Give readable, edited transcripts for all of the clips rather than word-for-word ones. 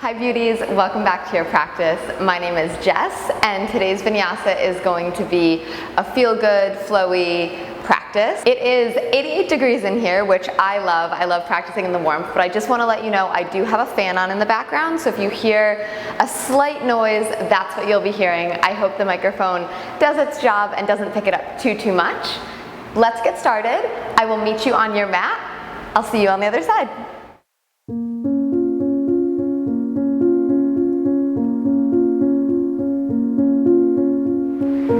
Hi beauties, welcome back to your practice. My name is Jess and today's vinyasa is going to be a feel-good, flowy practice. It is 88 degrees in here, which I love. I love practicing in the warmth, but I just want to let you know I do have a fan on in the background, so if you hear a slight noise, that's what you'll be hearing. I hope the microphone does its job and doesn't pick it up too much. Let's get started. I will meet you on your mat. I'll see you on the other side.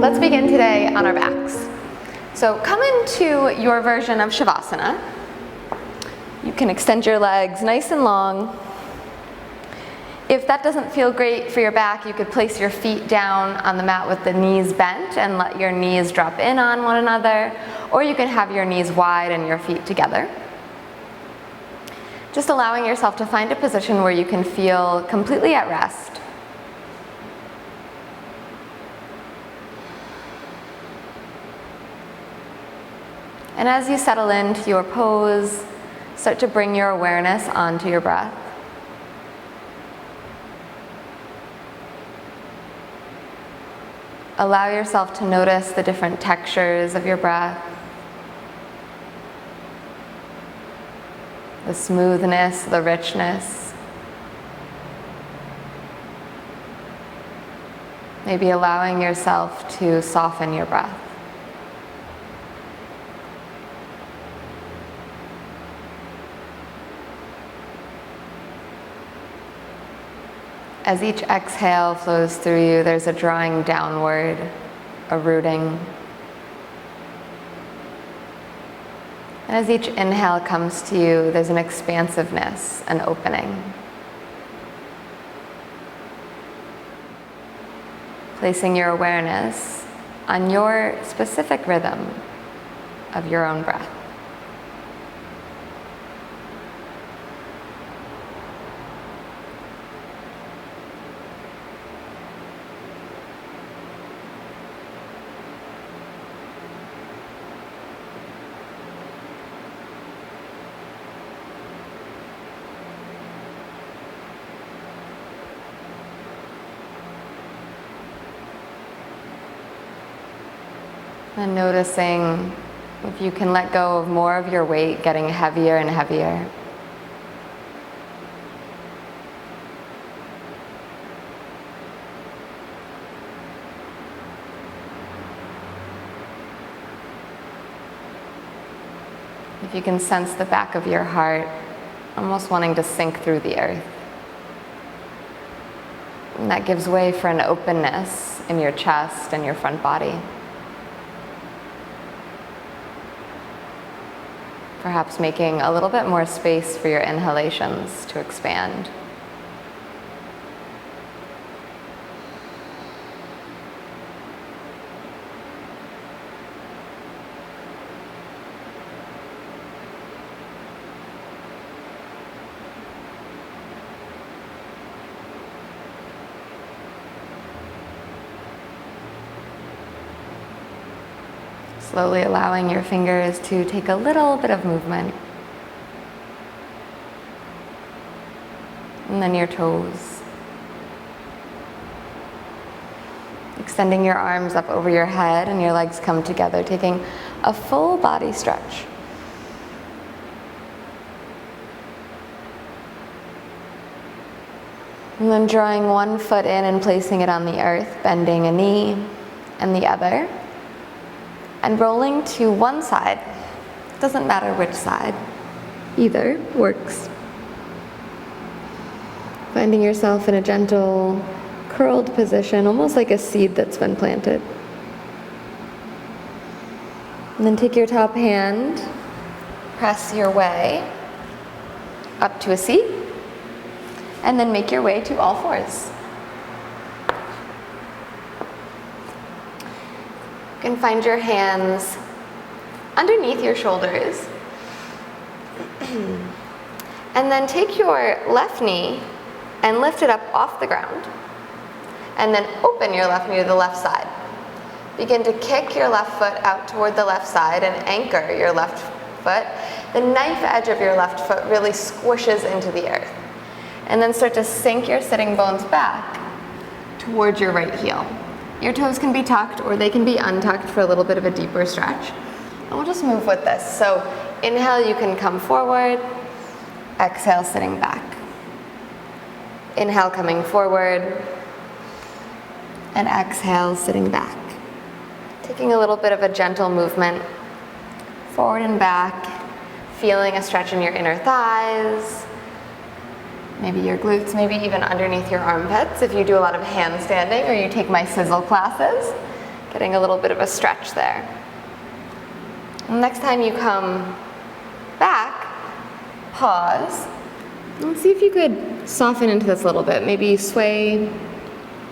Let's begin today on our backs. So come into your version of Savasana. You can extend your legs nice and long. If that doesn't feel great for your back, you could place your feet down on the mat with the knees bent and let your knees drop in on one another, or you can have your knees wide and your feet together. Just allowing yourself to find a position where you can feel completely at rest. And as you settle into your pose, start to bring your awareness onto your breath. Allow yourself to notice the different textures of your breath, the smoothness, the richness. Maybe allowing yourself to soften your breath. As each exhale flows through you, there's a drawing downward, a rooting. And as each inhale comes to you, there's an expansiveness, an opening. Placing your awareness on your specific rhythm of your own breath. And noticing if you can let go of more of your weight, getting heavier and heavier. If you can sense the back of your heart almost wanting to sink through the earth. And that gives way for an openness in your chest and your front body. Perhaps making a little bit more space for your inhalations to expand. Slowly allowing your fingers to take a little bit of movement. And then your toes. Extending your arms up over your head and your legs come together, taking a full body stretch. And then drawing one foot in and placing it on the earth, bending a knee and the other. And rolling to one side. Doesn't matter which side. Either works. Finding yourself in a gentle, curled position, almost like a seed that's been planted. And then take your top hand, press your way up to a seat, and then make your way to all fours. You can find your hands underneath your shoulders. And then take your left knee and lift it up off the ground. And then open your left knee to the left side. Begin to kick your left foot out toward the left side and anchor your left foot. The knife edge of your left foot really squishes into the earth. And then start to sink your sitting bones back towards your right heel. Your toes can be tucked or they can be untucked for a little bit of a deeper stretch. And we'll just move with this. So inhale, you can come forward. Exhale, sitting back. Inhale, coming forward. And exhale, sitting back. Taking a little bit of a gentle movement forward and back, feeling a stretch in your inner thighs, maybe your glutes, maybe even underneath your armpits if you do a lot of handstanding or you take my sizzle classes, getting a little bit of a stretch there. And next time you come back, pause, and see if you could soften into this a little bit. Maybe you sway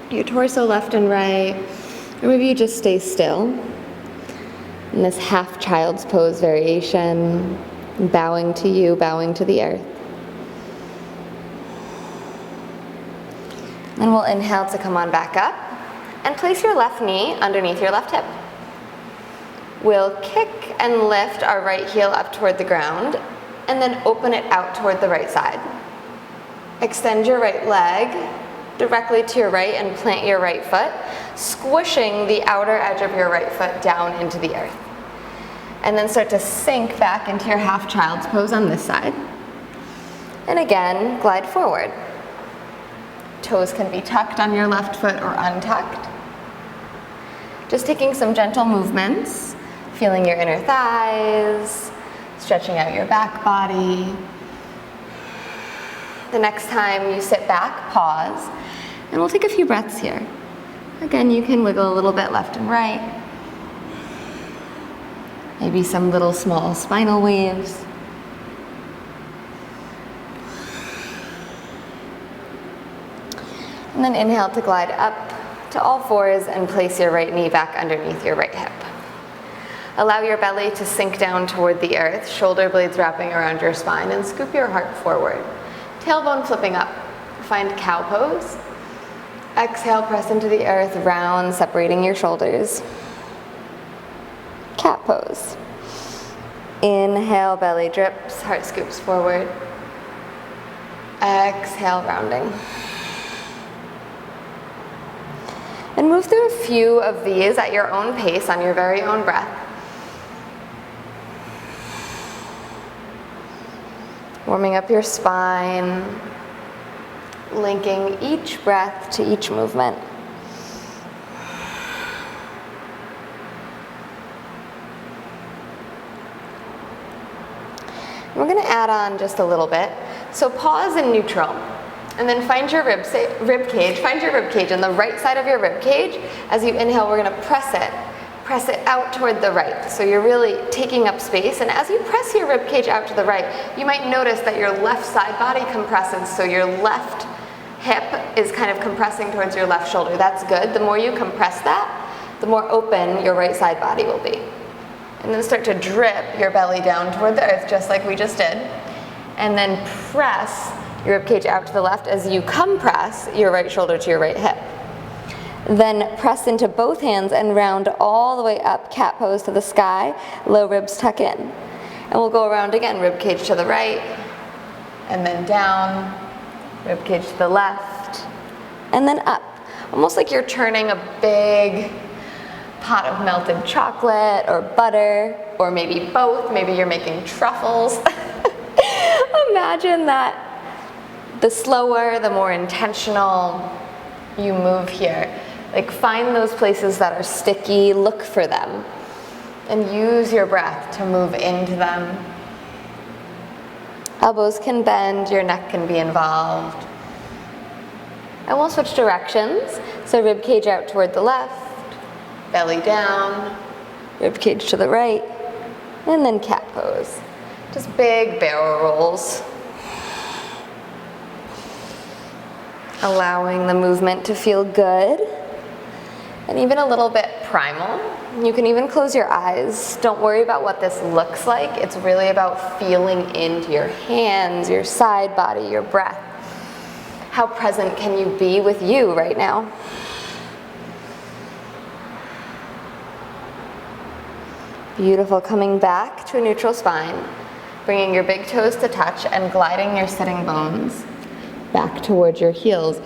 your torso left and right, or maybe you just stay still in this half child's pose variation, bowing to you, bowing to the earth. Then we'll inhale to come on back up and place your left knee underneath your left hip. We'll kick and lift our right heel up toward the ground and then open it out toward the right side. Extend your right leg directly to your right and plant your right foot, squishing the outer edge of your right foot down into the earth. And then start to sink back into your half child's pose on this side. And again, glide forward. Toes can be tucked on your left foot or untucked. Just taking some gentle movements, feeling your inner thighs, stretching out your back body. The next time you sit back, pause, and we'll take a few breaths here. Again, you can wiggle a little bit left and right. Maybe some little small spinal waves. And then inhale to glide up to all fours and place your right knee back underneath your right hip. Allow your belly to sink down toward the earth, shoulder blades wrapping around your spine, and scoop your heart forward. Tailbone flipping up. Find cow pose. Exhale, press into the earth, round, separating your shoulders. Cat pose. Inhale, belly drips, heart scoops forward. Exhale, rounding. And move through a few of these at your own pace on your very own breath. Warming up your spine, linking each breath to each movement. We're going to add on just a little bit. So pause in neutral, and then find your rib cage. Find your rib cage on the right side of your rib cage. As you inhale, we're going to press it out toward the right. So you're really taking up space. And as you press your rib cage out to the right, you might notice that your left side body compresses. So your left hip is kind of compressing towards your left shoulder. That's good. The more you compress that, the more open your right side body will be. And then start to drip your belly down toward the earth, just like we just did. And then press your ribcage out to the left as you compress your right shoulder to your right hip. Then press into both hands and round all the way up, cat pose to the sky, low ribs tuck in. And we'll go around again, ribcage to the right, and then down, ribcage to the left, and then up. Almost like you're turning a big pot of melted chocolate or butter, or maybe both. Maybe you're making truffles. Imagine that the slower, the more intentional you move here. Like, find those places that are sticky, look for them, and use your breath to move into them. Elbows can bend, your neck can be involved. And we'll switch directions. So rib cage out toward the left, belly down, rib cage to the right, and then cat pose. Just big barrel rolls. Allowing the movement to feel good and even a little bit primal. You can even close your eyes. Don't worry about what this looks like. It's really about feeling into your hands, your side body, your breath. How present can you be with you right now? Beautiful. Coming back to a neutral spine, bringing your big toes to touch and gliding your sitting bones back towards your heels,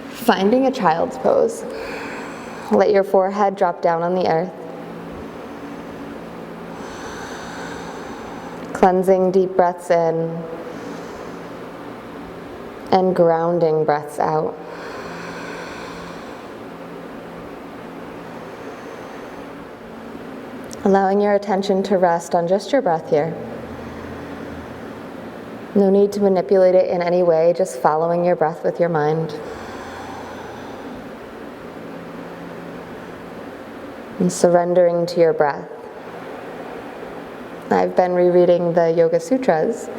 finding a child's pose. Let your forehead drop down on the earth. Cleansing deep breaths in and grounding breaths out. Allowing your attention to rest on just your breath here. No need to manipulate it in any way, just following your breath with your mind. And surrendering to your breath. I've been rereading the Yoga Sutras,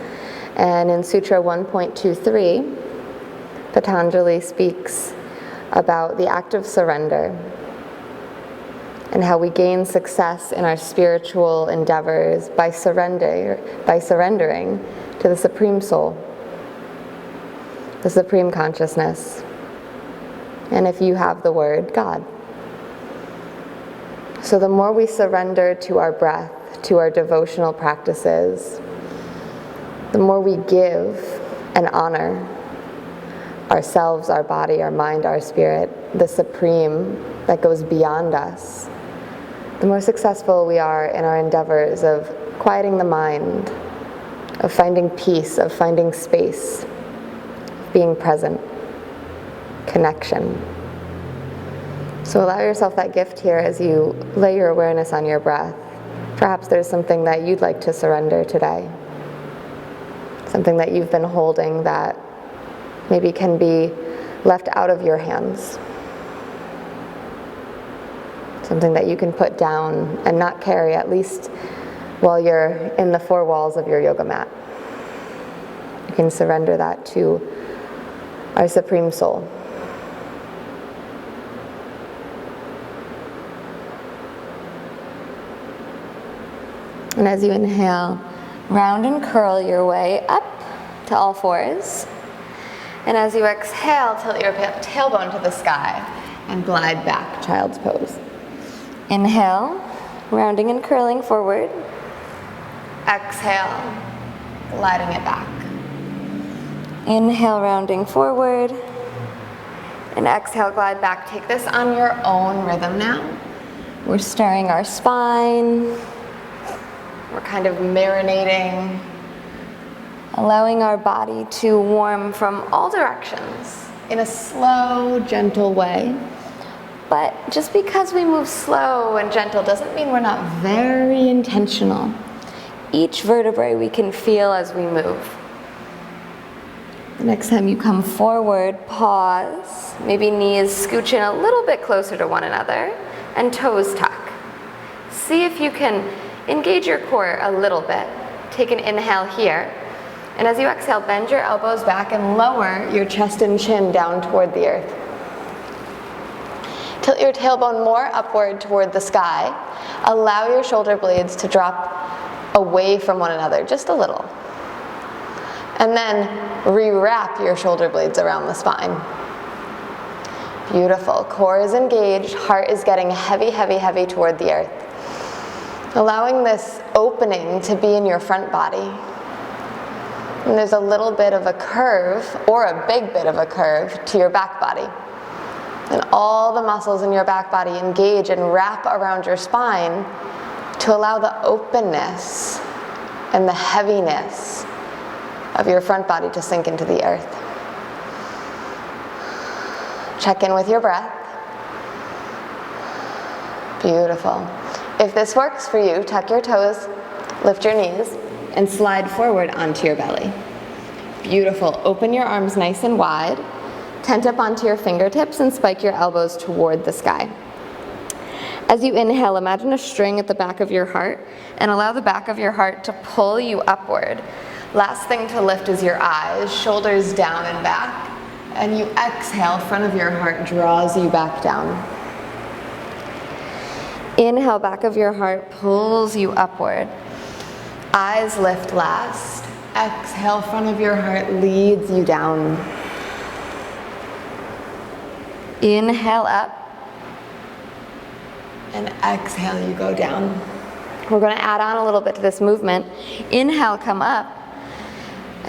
and in Sutra 1.23, Patanjali speaks about the act of surrender and how we gain success in our spiritual endeavors by surrendering to the Supreme Soul, the Supreme Consciousness, and if you have the word, God. So the more we surrender to our breath, to our devotional practices, the more we give and honor ourselves, our body, our mind, our spirit, the Supreme that goes beyond us, the more successful we are in our endeavors of quieting the mind, of finding peace, of finding space, being present, connection. So allow yourself that gift here as you lay your awareness on your breath. Perhaps there's something that you'd like to surrender today. Something that you've been holding that maybe can be left out of your hands. Something that you can put down and not carry, at least while you're in the four walls of your yoga mat. You can surrender that to our Supreme Soul. And as you inhale, round and curl your way up to all fours. And as you exhale, tilt your tailbone to the sky and glide back, child's pose. Inhale, rounding and curling forward. Exhale, gliding it back. Inhale, rounding forward. And exhale, glide back. Take this on your own rhythm now. We're stirring our spine. We're kind of marinating, allowing our body to warm from all directions in a slow, gentle way. But just because we move slow and gentle doesn't mean we're not very intentional. Each vertebrae we can feel as we move. The next time you come forward, pause. Maybe knees scooch in a little bit closer to one another and toes tuck. See if you can engage your core a little bit. Take an inhale here. And as you exhale, bend your elbows back and lower your chest and chin down toward the earth. Tilt your tailbone more upward toward the sky. Allow your shoulder blades to drop away from one another, just a little. And then rewrap your shoulder blades around the spine. Beautiful. Core is engaged, heart is getting heavy, heavy, heavy toward the earth. Allowing this opening to be in your front body. And there's a little bit of a curve, or a big bit of a curve, to your back body. And all the muscles in your back body engage and wrap around your spine to allow the openness and the heaviness of your front body to sink into the earth. Check in with your breath. Beautiful. If this works for you, tuck your toes, lift your knees, and slide forward onto your belly. Beautiful. Open your arms nice and wide. Tent up onto your fingertips and spike your elbows toward the sky. As you inhale, imagine a string at the back of your heart and allow the back of your heart to pull you upward. Last thing to lift is your eyes, shoulders down and back. And you exhale, front of your heart draws you back down. Inhale, back of your heart pulls you upward. Eyes lift last. Exhale, front of your heart leads you down. Inhale up. And exhale, you go down. We're going to add on a little bit to this movement. Inhale, come up.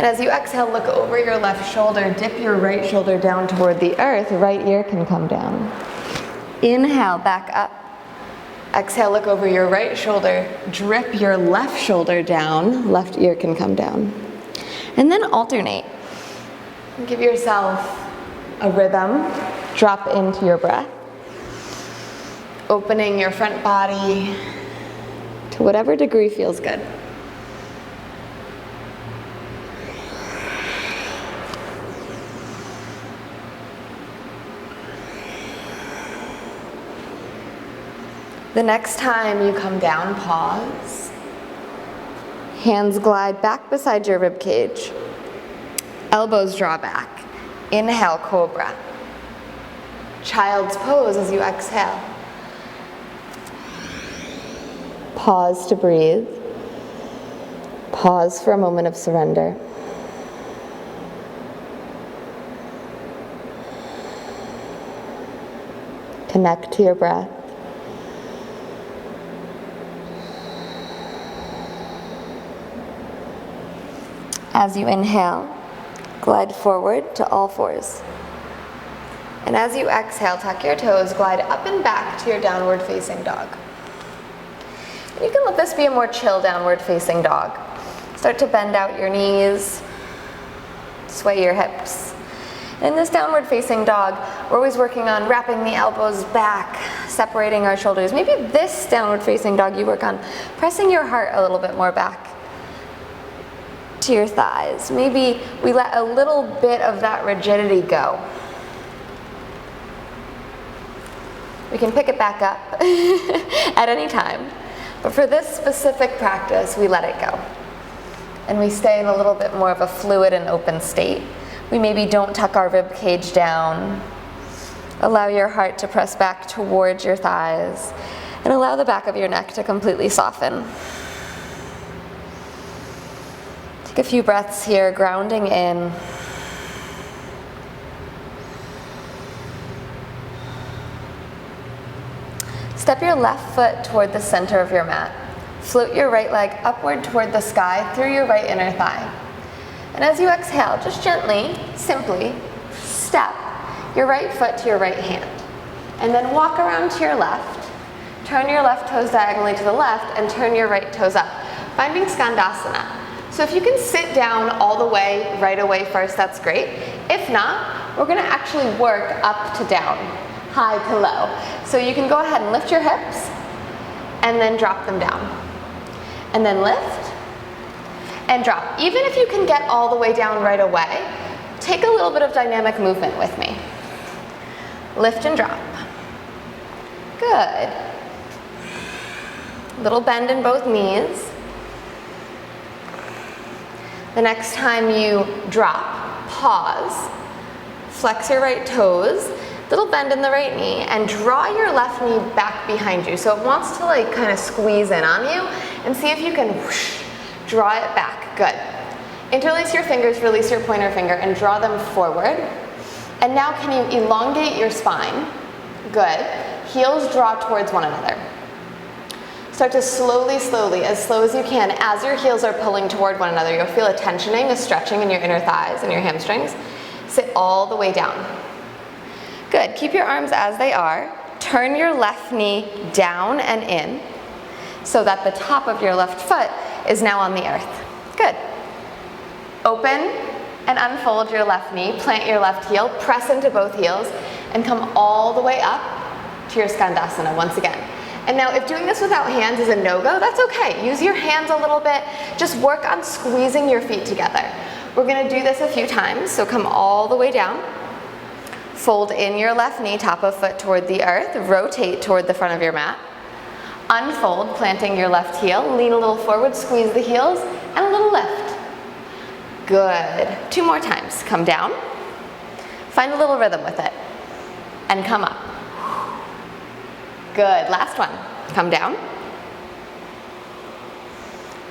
And as you exhale, look over your left shoulder, dip your right shoulder down toward the earth, right ear can come down. Inhale, back up. Exhale, look over your right shoulder, drip your left shoulder down, left ear can come down. And then alternate. Give yourself a rhythm, drop into your breath, opening your front body to whatever degree feels good. The next time you come down, pause. Hands glide back beside your rib cage. Elbows draw back. Inhale, cobra. Child's pose as you exhale. Pause to breathe. Pause for a moment of surrender. Connect to your breath. As you inhale, glide forward to all fours. And as you exhale, tuck your toes, glide up and back to your downward facing dog. And you can let this be a more chill downward facing dog. Start to bend out your knees, sway your hips. In this downward facing dog, we're always working on wrapping the elbows back, separating our shoulders. Maybe this downward facing dog you work on pressing your heart a little bit more back to your thighs. Maybe we let a little bit of that rigidity go. We can pick it back up at any time. But for this specific practice, we let it go. And we stay in a little bit more of a fluid and open state. We maybe don't tuck our rib cage down. Allow your heart to press back towards your thighs. And allow the back of your neck to completely soften. Take a few breaths here, grounding in. Step your left foot toward the center of your mat. Float your right leg upward toward the sky through your right inner thigh. And as you exhale, just gently, simply, step your right foot to your right hand. And then walk around to your left. Turn your left toes diagonally to the left and turn your right toes up, finding Skandasana. So if you can sit down all the way, right away first, that's great. If not, we're gonna actually work up to down, high to low. So you can go ahead and lift your hips and then drop them down. And then lift and drop. Even if you can get all the way down right away, take a little bit of dynamic movement with me. Lift and drop. Good. Little bend in both knees. The next time you drop, pause, flex your right toes, little bend in the right knee, and draw your left knee back behind you. So it wants to like kind of squeeze in on you, and see if you can whoosh, draw it back. Good. Interlace your fingers, release your pointer finger, and draw them forward. And now can you elongate your spine? Good. Heels draw towards one another. Start to slowly, as slow as you can, as your heels are pulling toward one another, you'll feel a tensioning, a stretching in your inner thighs and your hamstrings. Sit all the way down. Good, keep your arms as they are. Turn your left knee down and in so that the top of your left foot is now on the earth. Good. Open and unfold your left knee, plant your left heel, press into both heels, and come all the way up to your Skandasana once again. And now if doing this without hands is a no-go, that's okay. Use your hands a little bit. Just work on squeezing your feet together. We're gonna do this a few times, so come all the way down. Fold in your left knee, top of foot toward the earth, rotate toward the front of your mat. Unfold, planting your left heel, lean a little forward, squeeze the heels, and a little lift. Good. 2 more times. Come down, find a little rhythm with it, and come up. Good, last one. Come down,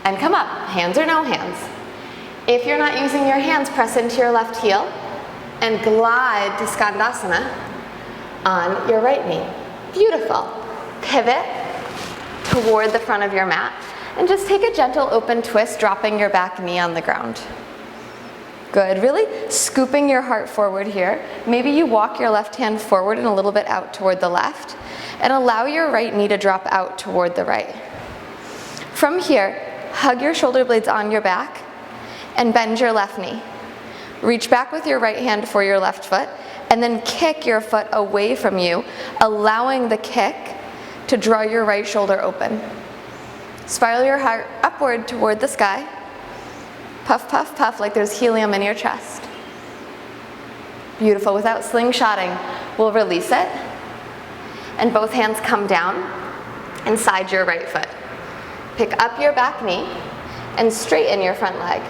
and come up, hands or no hands. If you're not using your hands, press into your left heel, and glide to Skandasana on your right knee. Beautiful. Pivot toward the front of your mat, and just take a gentle open twist, dropping your back knee on the ground. Good, really scooping your heart forward here. Maybe you walk your left hand forward and a little bit out toward the left, and allow your right knee to drop out toward the right. From here, hug your shoulder blades on your back and bend your left knee. Reach back with your right hand for your left foot, and then kick your foot away from you, allowing the kick to draw your right shoulder open. Spiral your heart upward toward the sky. Puff, puff, puff, like there's helium in your chest. Beautiful. Without slingshotting, we'll release it. And both hands come down inside your right foot. Pick up your back knee and straighten your front leg.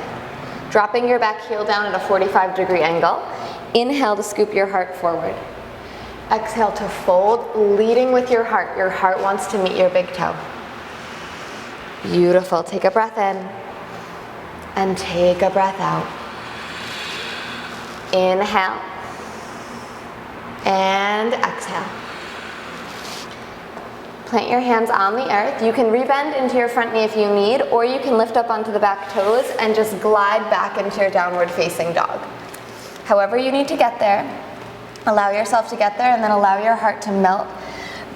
Dropping your back heel down at a 45-degree angle. Inhale to scoop your heart forward. Exhale to fold, leading with your heart. Your heart wants to meet your big toe. Beautiful. Take a breath in. And take a breath out. Inhale. And exhale. Plant your hands on the earth. You can rebend into your front knee if you need, or you can lift up onto the back toes and just glide back into your downward facing dog. However you need to get there, allow yourself to get there, and then allow your heart to melt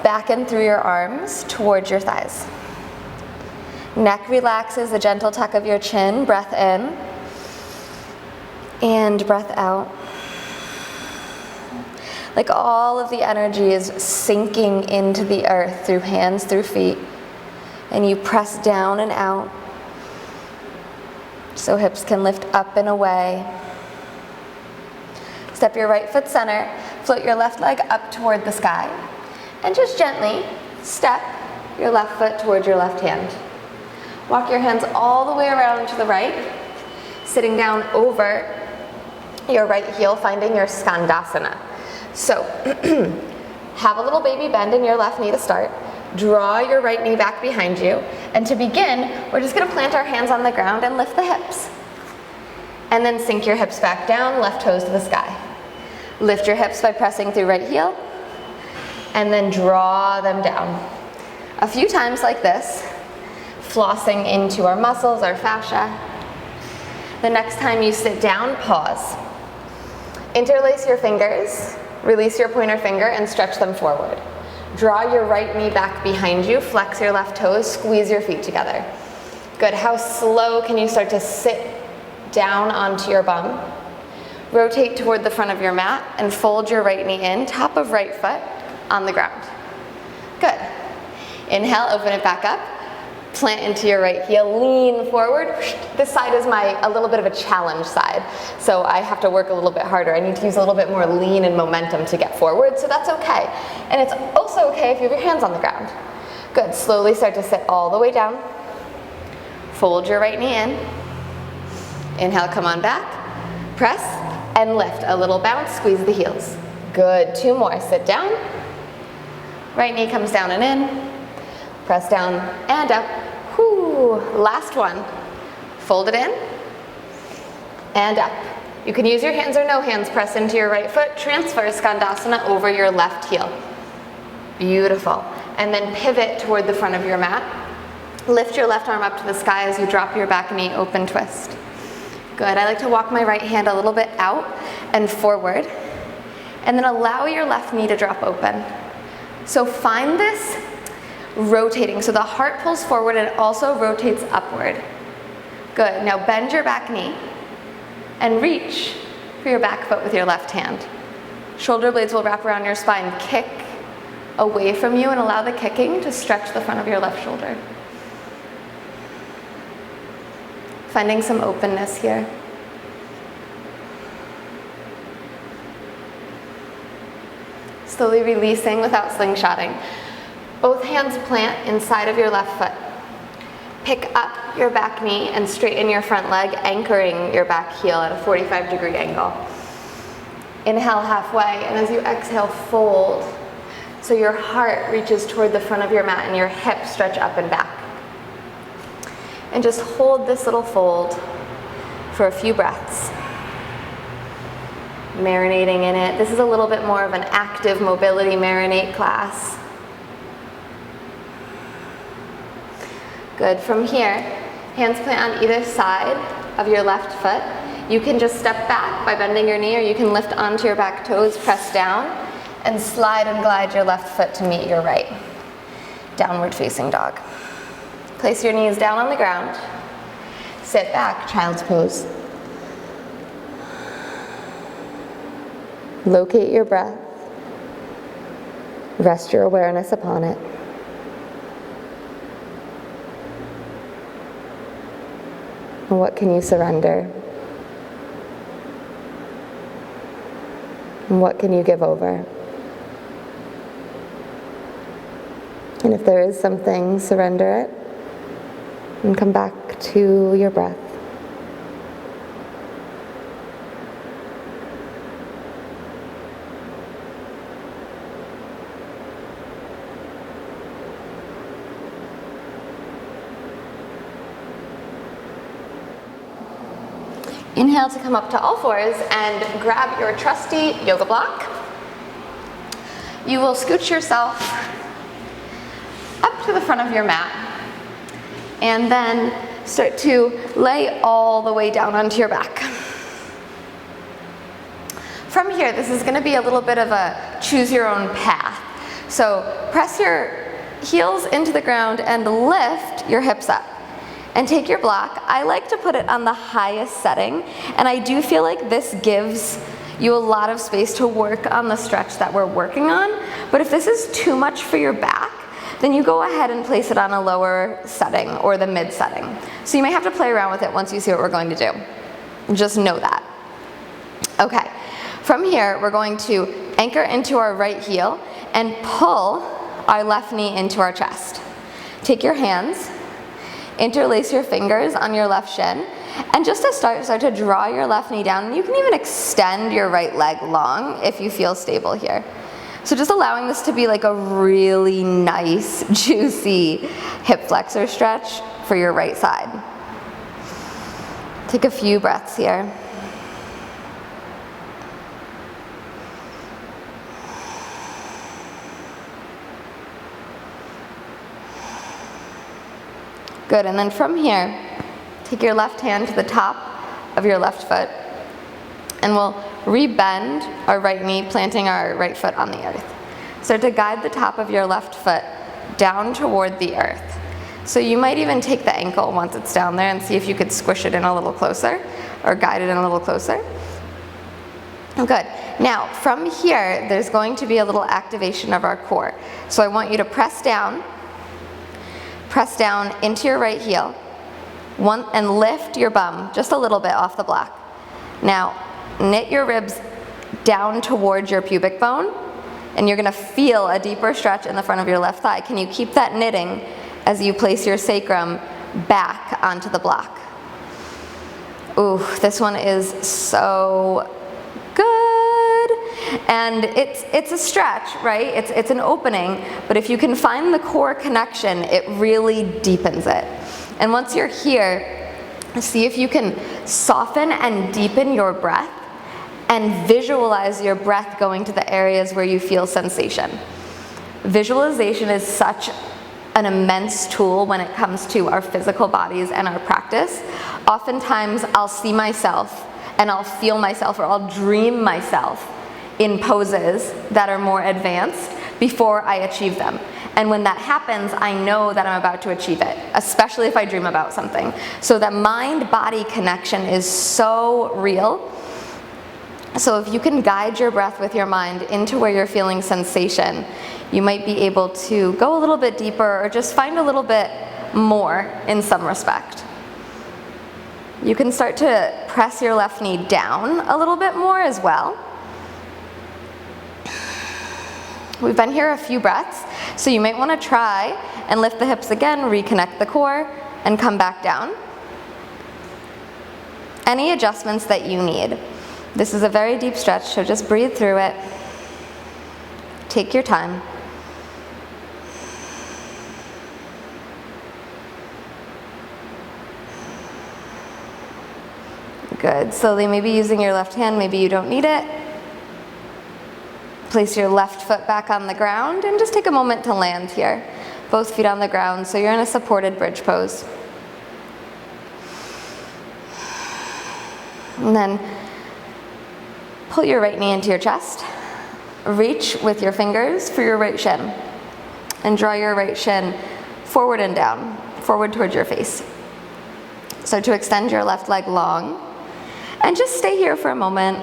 back in through your arms towards your thighs. Neck relaxes, a gentle tuck of your chin. Breath in and breath out. Like all of the energy is sinking into the earth through hands, through feet. And you press down and out so hips can lift up and away. Step your right foot center, float your left leg up toward the sky, and just gently step your left foot toward your left hand. Walk your hands all the way around to the right, sitting down over your right heel, finding your Skandasana. So, have a little baby bend in your left knee to start. Draw your right knee back behind you. And to begin, we're just going to plant our hands on the ground and lift the hips. And then sink your hips back down, left toes to the sky. Lift your hips by pressing through right heel. And then draw them down. A few times like this, flossing into our muscles, our fascia. The next time you sit down, pause. Interlace your fingers, release your pointer finger, and stretch them forward. Draw your right knee back behind you, flex your left toes, squeeze your feet together. Good. How slow can you start to sit down onto your bum? Rotate toward the front of your mat and fold your right knee in, top of right foot on the ground. Good. Inhale, open it back up. Plant into your right heel, lean forward. This side is a little bit of a challenge side, so I have to work a little bit harder. I need to use a little bit more lean and momentum to get forward, so that's okay. And it's also okay if you have your hands on the ground. Good, slowly start to sit all the way down. Fold your right knee in. Inhale, come on back. Press and lift. A little bounce, squeeze the heels. Good, 2 more, sit down. Right knee comes down and in. Press down and up. Whew. Last one. Fold it in and up. You can use your hands or no hands. Press into your right foot. Transfer Skandasana over your left heel. Beautiful. And then pivot toward the front of your mat. Lift your left arm up to the sky as you drop your back knee, open twist. Good. I like to walk my right hand a little bit out and forward. And then allow your left knee to drop open. So find this rotating, so the heart pulls forward and also rotates upward. Good. Now bend your back knee and reach for your back foot with your left hand. Shoulder blades will wrap around your spine. Kick away from you and allow the kicking to stretch the front of your left shoulder. Finding some openness here. Slowly releasing without slingshotting. Both hands plant inside of your left foot. Pick up your back knee and straighten your front leg, anchoring your back heel at a 45-degree angle. Inhale halfway, and as you exhale, fold. So your heart reaches toward the front of your mat and your hips stretch up and back. And just hold this little fold for a few breaths. Marinating in it. This is a little bit more of an active mobility marinate class. Good. From here, hands plant on either side of your left foot. You can just step back by bending your knee, or you can lift onto your back toes, press down, and slide and glide your left foot to meet your right. Downward facing dog. Place your knees down on the ground. Sit back, child's pose. Locate your breath. Rest your awareness upon it. And what can you surrender? And what can you give over? And if there is something, surrender it and come back to your breath. Inhale to come up to all fours and grab your trusty yoga block. You will scooch yourself up to the front of your mat and then start to lay all the way down onto your back. From here, this is going to be a little bit of a choose your own path. So press your heels into the ground and lift your hips up. And take your block. I like to put it on the highest setting, and I do feel like this gives you a lot of space to work on the stretch that we're working on. But if this is too much for your back, then you go ahead and place it on a lower setting or the mid setting. So you may have to play around with it once you see what we're going to do. Just know that. Okay, from here we're going to anchor into our right heel and pull our left knee into our chest. Take your hands, interlace your fingers on your left shin, and just to start to draw your left knee down. You can even extend your right leg long if you feel stable here. So just allowing this to be like a really nice, juicy hip flexor stretch for your right side. Take a few breaths here. Good, and then from here, take your left hand to the top of your left foot, and we'll re-bend our right knee, planting our right foot on the earth. Start to guide the top of your left foot down toward the earth. So you might even take the ankle once it's down there and see if you could squish it in a little closer, or guide it in a little closer. Good. Now, from here, there's going to be a little activation of our core. So I want you to press down into your right heel, and lift your bum just a little bit off the block. Now, knit your ribs down towards your pubic bone, and you're going to feel a deeper stretch in the front of your left thigh. Can you keep that knitting as you place your sacrum back onto the block? Ooh, this one is so good. And it's a stretch, right? It's an opening, but if you can find the core connection, it really deepens it. And once you're here, see if you can soften and deepen your breath and visualize your breath going to the areas where you feel sensation. Visualization is such an immense tool when it comes to our physical bodies and our practice. Oftentimes I'll see myself and I'll feel myself, or I'll dream myself in poses that are more advanced before I achieve them. And when that happens, I know that I'm about to achieve it, especially if I dream about something. So the mind-body connection is so real. So if you can guide your breath with your mind into where you're feeling sensation, you might be able to go a little bit deeper, or just find a little bit more in some respect. You can start to press your left knee down a little bit more as well. We've been here a few breaths, so you might want to try and lift the hips again, reconnect the core, and come back down. Any adjustments that you need. This is a very deep stretch, so just breathe through it. Take your time. Good. Slowly, maybe using your left hand, maybe you don't need it. Place your left foot back on the ground and just take a moment to land here. Both feet on the ground, so you're in a supported bridge pose. And then pull your right knee into your chest. Reach with your fingers for your right shin. And draw your right shin forward and down, forward towards your face. So to extend your left leg long. And just stay here for a moment.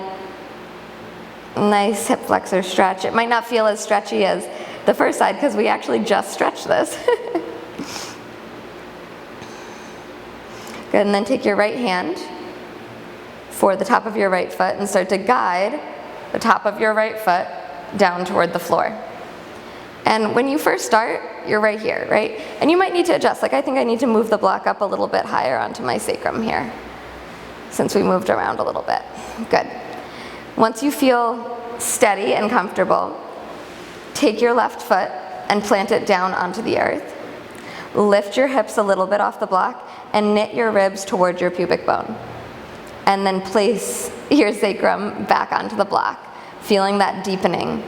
Nice hip flexor stretch. It might not feel as stretchy as the first side because we actually just stretched this. Good, and then take your right hand for the top of your right foot and start to guide the top of your right foot down toward the floor. And when you first start, you're right here, right? And you might need to adjust. Like I think I need to move the block up a little bit higher onto my sacrum here, since we moved around a little bit. Good. Once you feel steady and comfortable, take your left foot and plant it down onto the earth. Lift your hips a little bit off the block and knit your ribs towards your pubic bone. And then place your sacrum back onto the block, feeling that deepening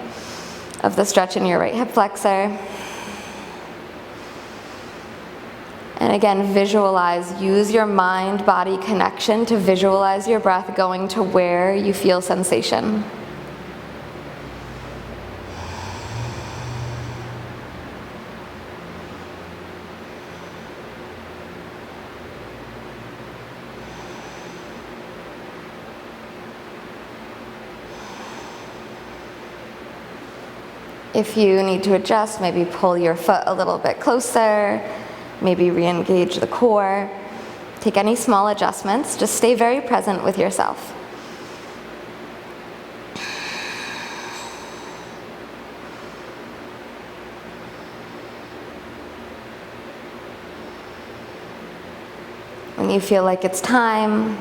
of the stretch in your right hip flexor. And again, visualize, use your mind-body connection to visualize your breath going to where you feel sensation. If you need to adjust, maybe pull your foot a little bit closer, maybe re-engage the core. Take any small adjustments, just stay very present with yourself. When you feel like it's time,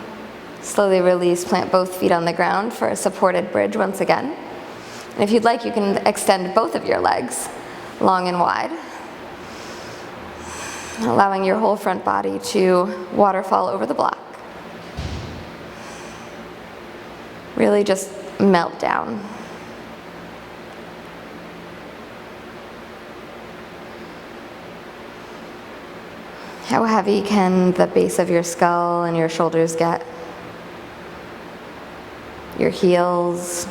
slowly release, plant both feet on the ground for a supported bridge once again. And if you'd like, you can extend both of your legs long and wide, allowing your whole front body to waterfall over the block. Really just melt down. How heavy can the base of your skull and your shoulders get? Your heels.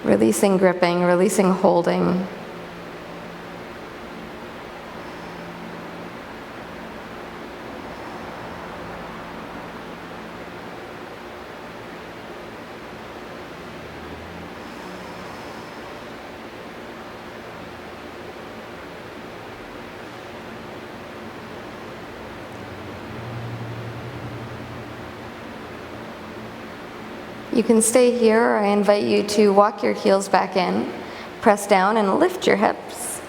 Releasing gripping, releasing holding. You can stay here, or I invite you to walk your heels back in, press down and lift your hips.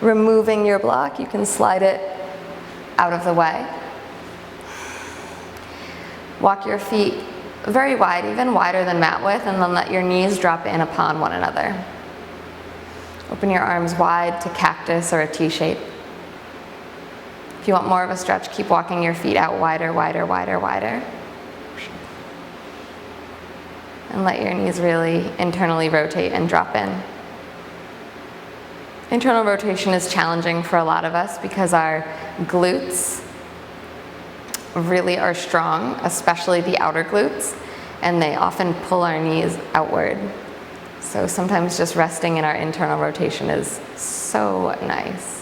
Removing your block, you can slide it out of the way. Walk your feet very wide, even wider than mat width, and then let your knees drop in upon one another. Open your arms wide to cactus or a T shape. If you want more of a stretch, keep walking your feet out wider, wider, wider, wider. And let your knees really internally rotate and drop in. Internal rotation is challenging for a lot of us because our glutes really are strong, especially the outer glutes, and they often pull our knees outward. So sometimes just resting in our internal rotation is so nice.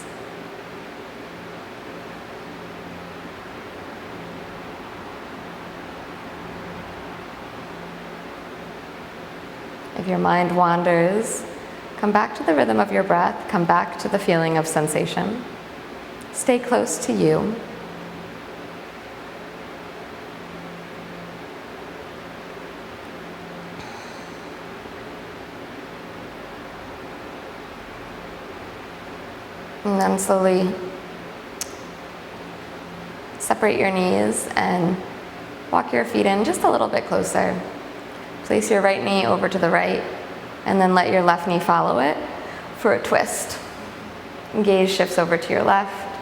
If your mind wanders, come back to the rhythm of your breath, come back to the feeling of sensation. Stay close to you. And then slowly separate your knees and walk your feet in just a little bit closer. Place your right knee over to the right, and then let your left knee follow it for a twist. Gaze shifts over to your left.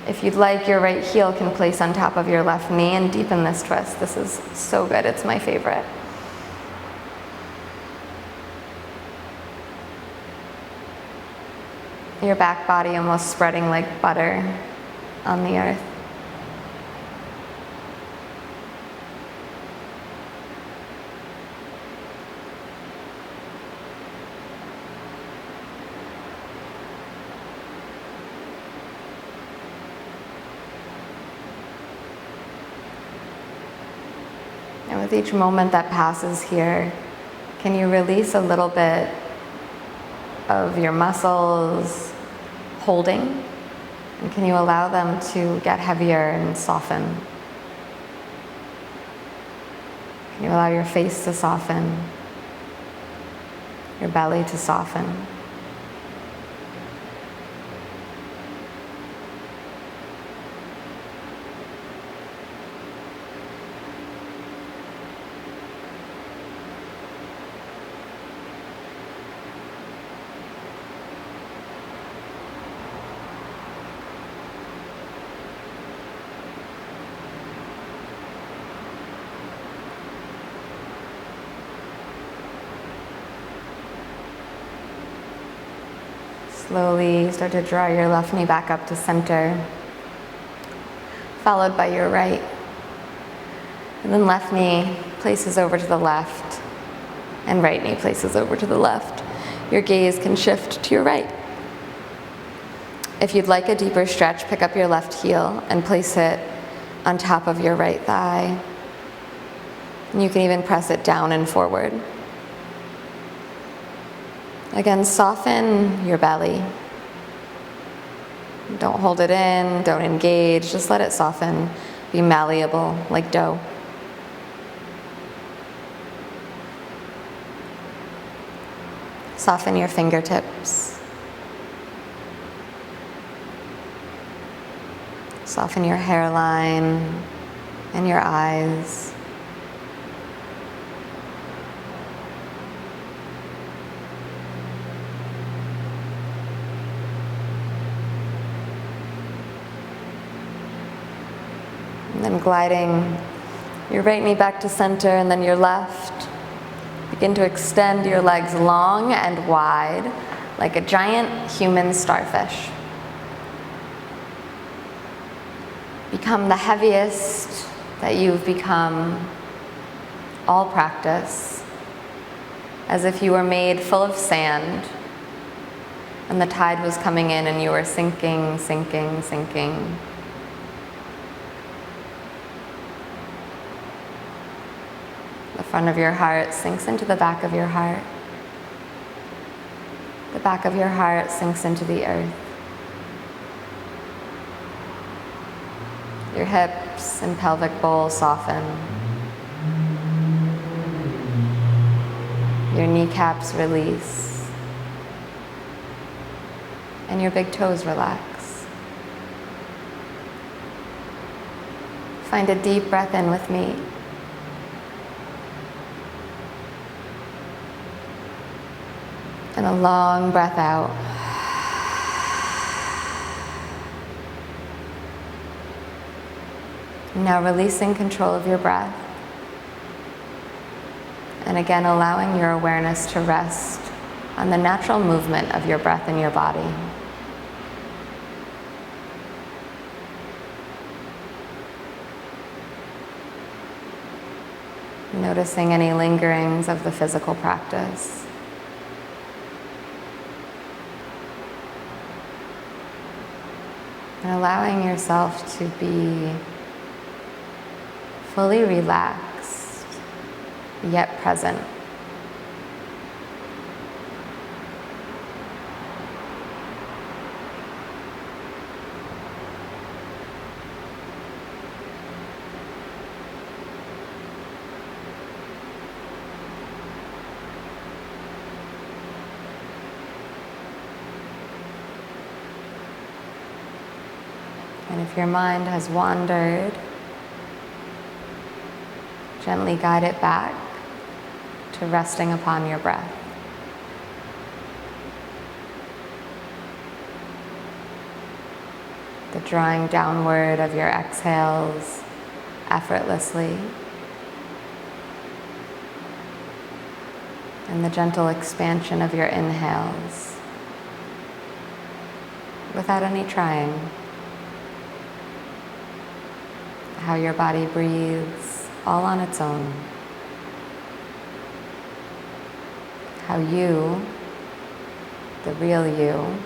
If you'd like, your right heel can place on top of your left knee and deepen this twist. This is so good, it's my favorite. Your back body almost spreading like butter on the earth. And with each moment that passes here, can you release a little bit of your muscles holding? And can you allow them to get heavier and soften? Can you allow your face to soften, your belly to soften? Slowly start to draw your left knee back up to center, followed by your right. And then left knee places over to the left, and right knee places over to the left. Your gaze can shift to your right. If you'd like a deeper stretch, pick up your left heel and place it on top of your right thigh. And you can even press it down and forward. Again, soften your belly. Don't hold it in, don't engage, just let it soften. Be malleable like dough. Soften your fingertips. Soften your hairline and your eyes. And then gliding your right knee back to center and then your left. Begin to extend your legs long and wide like a giant human starfish. Become the heaviest that you've become all practice, as if you were made full of sand and the tide was coming in and you were sinking, sinking, sinking. The front of your heart sinks into the back of your heart. The back of your heart sinks into the earth. Your hips and pelvic bowl soften. Your kneecaps release. And your big toes relax. Find a deep breath in with me. And a long breath out. Now releasing control of your breath. And again, allowing your awareness to rest on the natural movement of your breath in your body. Noticing any lingerings of the physical practice. And allowing yourself to be fully relaxed, yet present. And if your mind has wandered, gently guide it back to resting upon your breath. The drawing downward of your exhales effortlessly, and the gentle expansion of your inhales without any trying. How your body breathes all on its own. How you, the real you,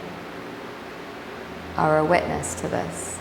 are a witness to this.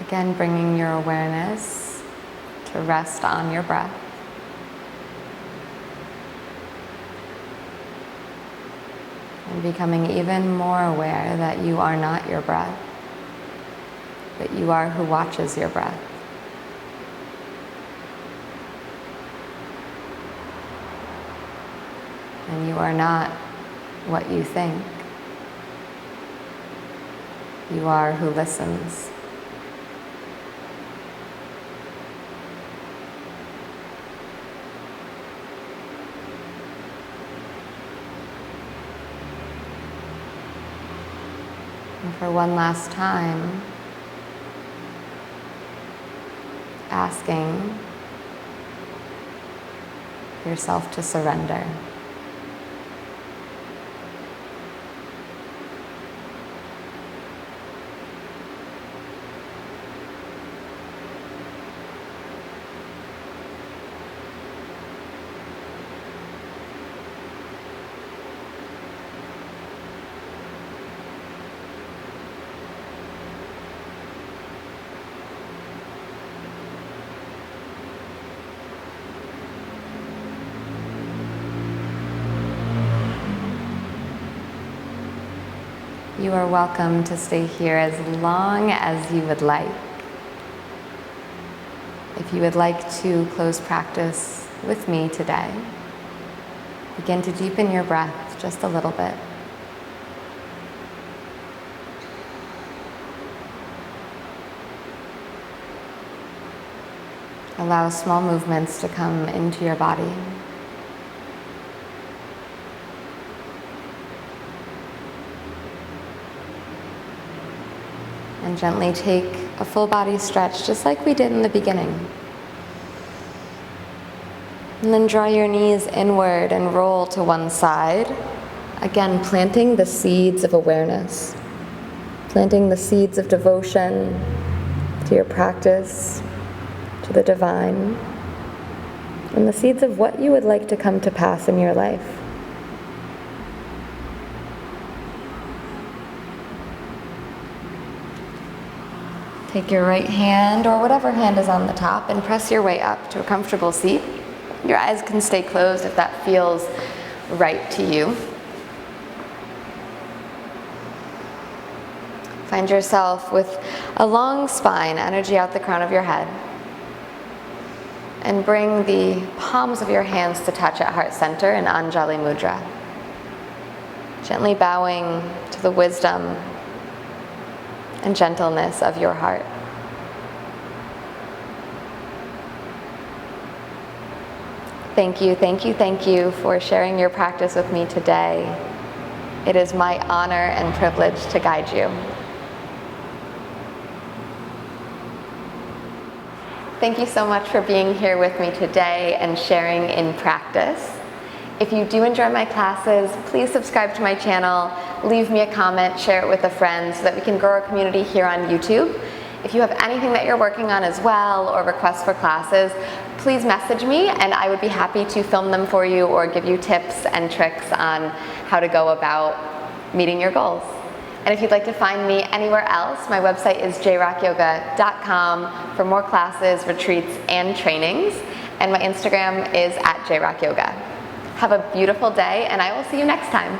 Again, bringing your awareness to rest on your breath. And becoming even more aware that you are not your breath, but you are who watches your breath. And you are not what you think. You are who listens. And for one last time, asking yourself to surrender. You are welcome to stay here as long as you would like. If you would like to close practice with me today, begin to deepen your breath just a little bit. Allow small movements to come into your body. And gently take a full body stretch, just like we did in the beginning. And then draw your knees inward and roll to one side. Again, planting the seeds of awareness, planting the seeds of devotion to your practice, to the divine, and the seeds of what you would like to come to pass in your life. Take your right hand, or whatever hand is on the top, and press your way up to a comfortable seat. Your eyes can stay closed if that feels right to you. Find yourself with a long spine, energy out the crown of your head. And bring the palms of your hands to touch at heart center in Anjali Mudra. Gently bowing to the wisdom and gentleness of your heart. Thank you, thank you, thank you for sharing your practice with me today. It is my honor and privilege to guide you. Thank you so much for being here with me today and sharing in practice. If you do enjoy my classes, please subscribe to my channel, leave me a comment, share it with a friend so that we can grow our community here on YouTube. If you have anything that you're working on as well or requests for classes, please message me and I would be happy to film them for you or give you tips and tricks on how to go about meeting your goals. And if you'd like to find me anywhere else, my website is jrockyoga.com for more classes, retreats, and trainings. And my Instagram is @jrockyoga. Have a beautiful day, and I will see you next time.